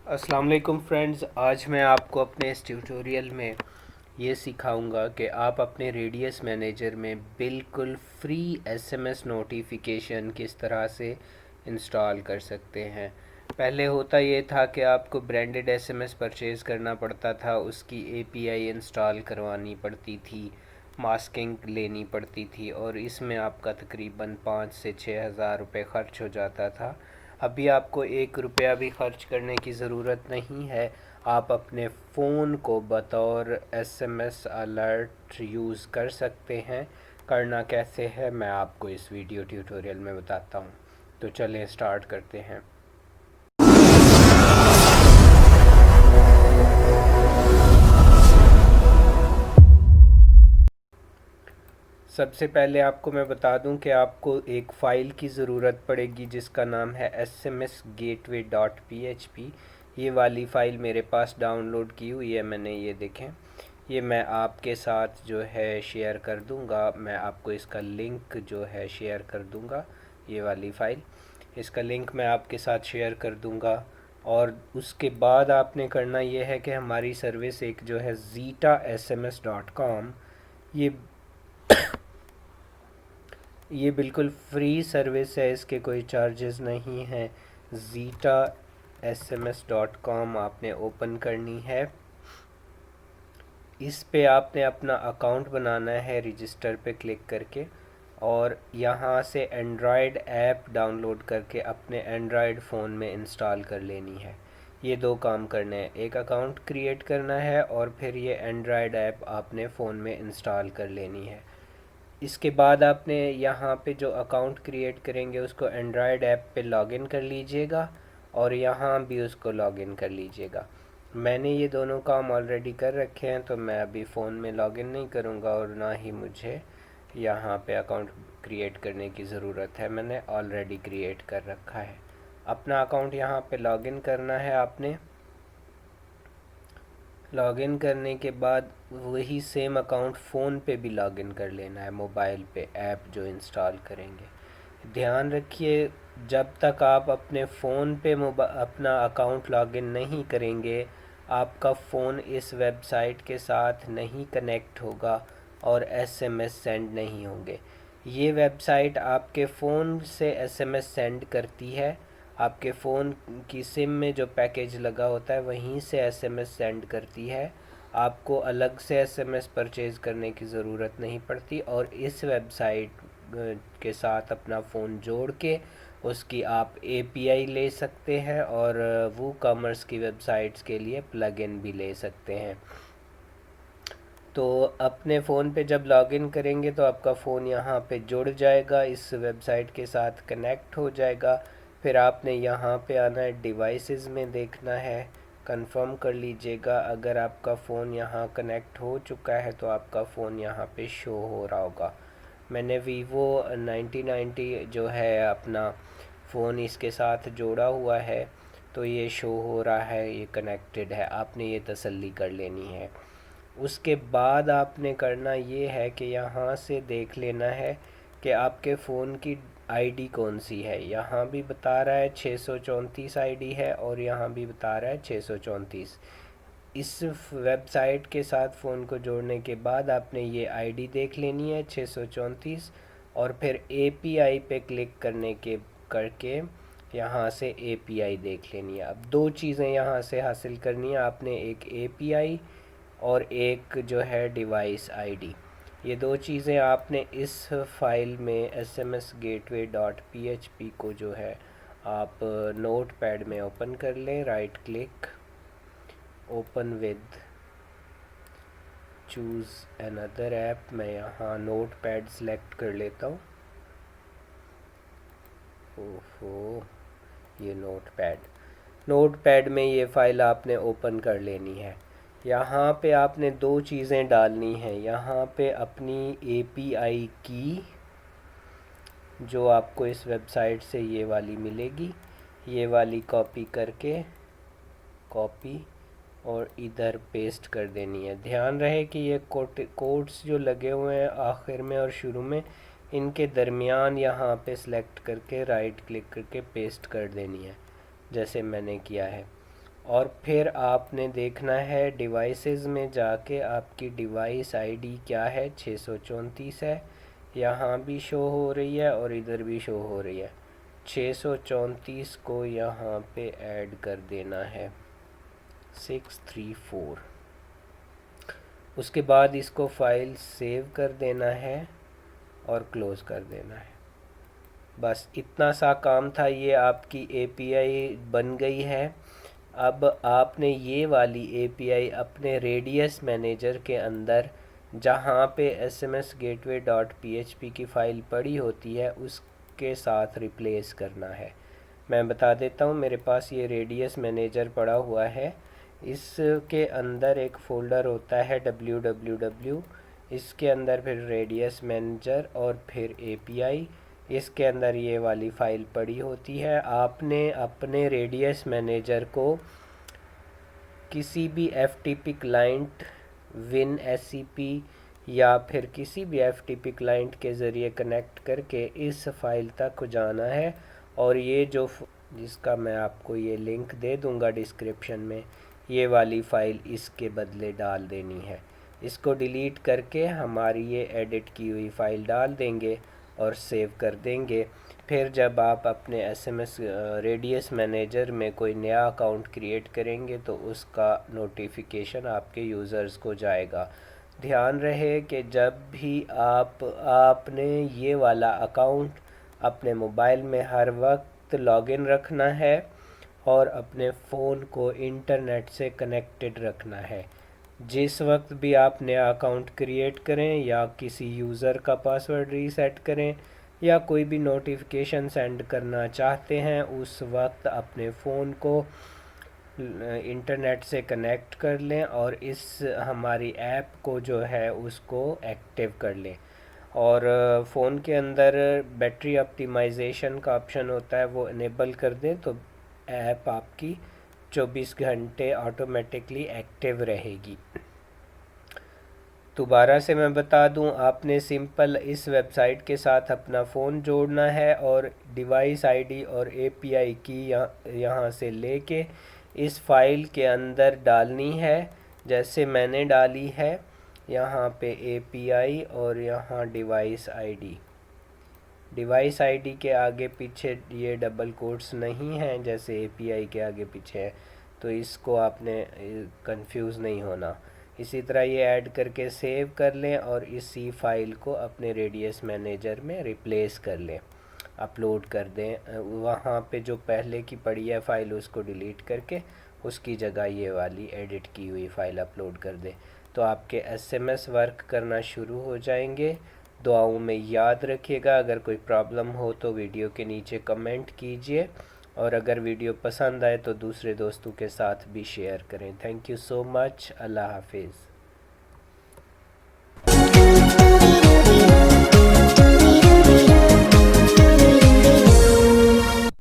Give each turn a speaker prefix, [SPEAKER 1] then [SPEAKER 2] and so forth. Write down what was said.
[SPEAKER 1] السلام علیکم فرینڈز، آج میں آپ کو اپنے اس ٹیوٹوریل میں یہ سکھاؤں گا کہ آپ اپنے ریڈیس مینیجر میں بالکل free S M S notification کس طرح سے انسٹال کر سکتے ہیں۔ پہلے ہوتا یہ تھا کہ آپ کو branded S M S purchase کرنا پڑتا تھا، اس کی اے پی آئی انسٹال کروانی پڑتی تھی، ماسکنگ لینی پڑتی تھی، اور اس میں آپ کا تقریباً 5 سے 6 ہزار روپے خرچ ہو جاتا تھا۔ ابھی آپ کو 1 روپیہ بھی خرچ کرنے کی ضرورت نہیں ہے، آپ اپنے فون کو بطور S M S alert use کر سکتے ہیں۔ کرنا کیسے ہے میں آپ کو اس ویڈیو ٹیوٹوریل میں بتاتا ہوں، تو چلیں سٹارٹ کرتے ہیں۔ سب سے پہلے آپ کو میں بتا دوں کہ آپ کو ایک فائل کی ضرورت پڑے گی جس کا نام ہے sms-gateway.php۔ یہ والی فائل میرے پاس ڈاؤن لوڈ کی ہوئی ہے میں نے، یہ دیکھیں، یہ میں آپ کے ساتھ جو ہے شیئر کر دوں گا، میں آپ کو اس کا لنک جو ہے شیئر کر دوں گا۔ یہ والی فائل، اس کا لنک میں آپ کے ساتھ شیئر کر دوں گا۔ اور اس کے بعد آپ نے کرنا یہ ہے کہ ہماری سروس ایک جو ہے ZetaSMS.com، یہ بالکل فری سروس ہے، اس کے کوئی چارجز نہیں ہیں۔ ZetaSMS.com آپ نے اوپن کرنی ہے، اس پہ آپ نے اپنا اکاؤنٹ بنانا ہے رجسٹر پہ کلک کر کے، اور یہاں سے اینڈرائیڈ ایپ ڈاؤن لوڈ کر کے اپنے اینڈرائیڈ فون میں انسٹال کر لینی ہے۔ یہ دو کام کرنے ہیں، ایک اکاؤنٹ کریٹ کرنا ہے اور پھر یہ اینڈرائیڈ ایپ آپ نے فون میں انسٹال کر لینی ہے۔ اس کے بعد آپ نے یہاں پہ جو اکاؤنٹ کریٹ کریں گے اس کو اینڈرائیڈ ایپ پہ لاگ ان کر لیجئے گا، اور یہاں بھی اس کو لاگ ان کر لیجئے گا۔ میں نے یہ دونوں کام آلریڈی کر رکھے ہیں، تو میں ابھی فون میں لاگ ان نہیں کروں گا، اور نہ ہی مجھے یہاں پہ اکاؤنٹ کریٹ کرنے کی ضرورت ہے، میں نے آلریڈی کریٹ کر رکھا ہے۔ اپنا اکاؤنٹ یہاں پہ لاگ ان کرنا ہے آپ نے۔ لاگ ان کرنے کے بعد وہی سیم اکاؤنٹ فون پہ بھی لاگ ان کر لینا ہے، موبائل پہ ایپ جو انسٹال کریں گے۔ دھیان رکھیے، جب تک آپ اپنے فون پہ اپنا اکاؤنٹ لاگ ان نہیں کریں گے، آپ کا فون اس ویب سائٹ کے ساتھ نہیں کنیکٹ ہوگا اور ایس ایم ایس سینڈ نہیں ہوں گے۔ یہ ویب سائٹ آپ کے فون سے ایس ایم ایس سینڈ کرتی ہے، آپ کے فون کی سم میں جو پیکیج لگا ہوتا ہے وہیں سے ایس ایم ایس سینڈ کرتی ہے، آپ کو الگ سے ایس ایم ایس پرچیز کرنے کی ضرورت نہیں پڑتی، اور اس ویب سائٹ کے ساتھ اپنا فون جوڑ کے اس کی آپ اے پی آئی لے سکتے ہیں، اور وہ کامرس کی ویب سائٹس کے لیے پلگ ان بھی لے سکتے ہیں۔ تو اپنے فون پہ جب لاگ ان کریں گے تو آپ کا فون یہاں پہ جڑ جائے گا، اس ویب سائٹ کے ساتھ کنیکٹ ہو جائے گا۔ پھر آپ نے یہاں پہ آنا ہے، ڈیوائسز میں دیکھنا ہے، کنفرم کر لیجئے گا۔ اگر آپ کا فون یہاں کنیکٹ ہو چکا ہے تو آپ کا فون یہاں پہ شو ہو رہا ہوگا۔ میں نے ویوو 9090 جو ہے اپنا فون اس کے ساتھ جوڑا ہوا ہے، تو یہ شو ہو رہا ہے، یہ کنیکٹڈ ہے، آپ نے یہ تسلی کر لینی ہے۔ اس کے بعد آپ نے کرنا یہ ہے کہ یہاں سے دیکھ لینا ہے کہ آپ کے فون کی آئی ڈی کون سی ہے۔ یہاں بھی بتا رہا ہے 634 آئی ڈی ہے، اور یہاں بھی بتا رہا ہے 634۔ اس ویب سائٹ کے ساتھ فون کو جوڑنے کے بعد آپ نے یہ آئی ڈی دیکھ لینی ہے 634، اور پھر اے پی آئی پہ کلک کر کے یہاں سے اے پی آئی دیکھ لینی ہے۔ اب دو چیزیں یہاں سے حاصل کرنی ہے آپ نے، ایک اے پی آئی اور ایک جو ہے ڈیوائس آئی ڈی۔ یہ دو چیزیں آپ نے اس فائل میں sms-gateway.php کو جو ہے آپ نوٹ پیڈ میں اوپن کر لیں، right click, open with, choose another app, میں یہاں نوٹ پیڈ سلیکٹ کر لیتا ہوں۔ یہ نوٹ پیڈ میں یہ فائل آپ نے اوپن کر لینی ہے۔ یہاں پہ آپ نے دو چیزیں ڈالنی ہیں، یہاں پہ اپنی اے پی آئی کی جو آپ کو اس ویب سائٹ سے یہ والی ملے گی، یہ والی کاپی کر کے کاپی اور ادھر پیسٹ کر دینی ہے۔ دھیان رہے کہ یہ کوٹس جو لگے ہوئے ہیں آخر میں اور شروع میں، ان کے درمیان یہاں پہ سلیکٹ کر کے رائٹ کلک کر کے پیسٹ کر دینی ہے، جیسے میں نے کیا ہے۔ اور پھر آپ نے دیکھنا ہے ڈیوائسز میں جا کے آپ کی ڈیوائس آئی ڈی کیا ہے، 634 ہے، یہاں بھی شو ہو رہی ہے اور ادھر بھی شو ہو رہی ہے۔ 634 کو یہاں پہ ایڈ کر دینا ہے 634۔ اس کے بعد اس کو فائل سیو کر دینا ہے اور کلوز کر دینا ہے۔ بس اتنا سا کام تھا، یہ آپ کی اے پی آئی بن گئی ہے۔ اب آپ نے یہ والی اے پی آئی اپنے ریڈیس مینیجر کے اندر جہاں پہ sms_gateway.php کی فائل پڑی ہوتی ہے اس کے ساتھ ریپلیس کرنا ہے۔ میں بتا دیتا ہوں، میرے پاس یہ ریڈیس مینیجر پڑا ہوا ہے، اس کے اندر ایک فولڈر ہوتا ہے www، اس کے اندر پھر ریڈیس مینیجر اور پھر اے پی آئی، اس کے اندر یہ والی فائل پڑی ہوتی ہے۔ آپ نے اپنے ریڈیس مینیجر کو کسی بھی F T P client, Win S C P یا پھر کسی بھی ایف ٹی پی کلائنٹ کے ذریعے کنیکٹ کر کے اس فائل تک جانا ہے، اور یہ جس کا میں آپ کو یہ لنک دے دوں گا ڈسکرپشن میں، یہ والی فائل اس کے بدلے ڈال دینی ہے۔ اس کو ڈیلیٹ کر کے ہماری یہ ایڈٹ کی ہوئی فائل ڈال دیں گے اور سیو کر دیں گے۔ پھر جب آپ اپنے S M S radius manager میں کوئی نیا اکاؤنٹ کریٹ کریں گے تو اس کا نوٹیفیکیشن آپ کے یوزرز کو جائے گا۔ دھیان رہے کہ جب بھی آپ نے یہ والا اکاؤنٹ اپنے موبائل میں ہر وقت لاگ ان رکھنا ہے اور اپنے فون کو انٹرنیٹ سے کنیکٹڈ رکھنا ہے۔ جس وقت بھی آپ نیا اکاؤنٹ کریٹ کریں یا کسی یوزر کا پاسورڈ ریسیٹ کریں یا کوئی بھی نوٹیفیکیشن سینڈ کرنا چاہتے ہیں، اس وقت اپنے فون کو انٹرنیٹ سے کنیکٹ کر لیں اور اس ہماری ایپ کو جو ہے اس کو ایکٹیو کر لیں۔ اور فون کے اندر بیٹری آپٹیمائزیشن کا آپشن ہوتا ہے، وہ انیبل کر دیں تو ایپ آپ کی 24 گھنٹے آٹومیٹکلی ایکٹیو رہے گی۔ دوبارہ سے میں بتا دوں، آپ نے سمپل اس ویب سائٹ کے ساتھ اپنا فون جوڑنا ہے اور ڈیوائس آئی ڈی اور اے پی آئی کی یہاں سے لے کے اس فائل کے اندر ڈالنی ہے، جیسے میں نے ڈالی ہے یہاں پہ اے پی آئی اور یہاں device I D. Device I D کے آگے پیچھے یہ ڈبل کوٹس نہیں ہیں جیسے اے پی آئی کے آگے پیچھے ہے، تو اس کو آپ نے کنفیوز نہیں ہونا۔ اسی طرح یہ ایڈ کر کے سیو کر لیں اور اسی فائل کو اپنے ریڈیس مینیجر میں ریپلیس کر لیں، اپلوڈ کر دیں۔ وہاں پہ جو پہلے کی پڑی ہے فائل اس کو ڈیلیٹ کر کے اس کی جگہ یہ والی ایڈٹ کی ہوئی فائل اپلوڈ کر دیں، تو آپ کے ایس ایم ایس ورک کرنا شروع ہو جائیں گے۔ دعاؤں میں یاد رکھیے گا، اگر کوئی پرابلم ہو تو ویڈیو کے نیچے کمنٹ کیجئے، اور اگر ویڈیو پسند آئے تو دوسرے دوستوں کے ساتھ بھی شیئر کریں۔ تھینک یو سو مچ، اللہ حافظ۔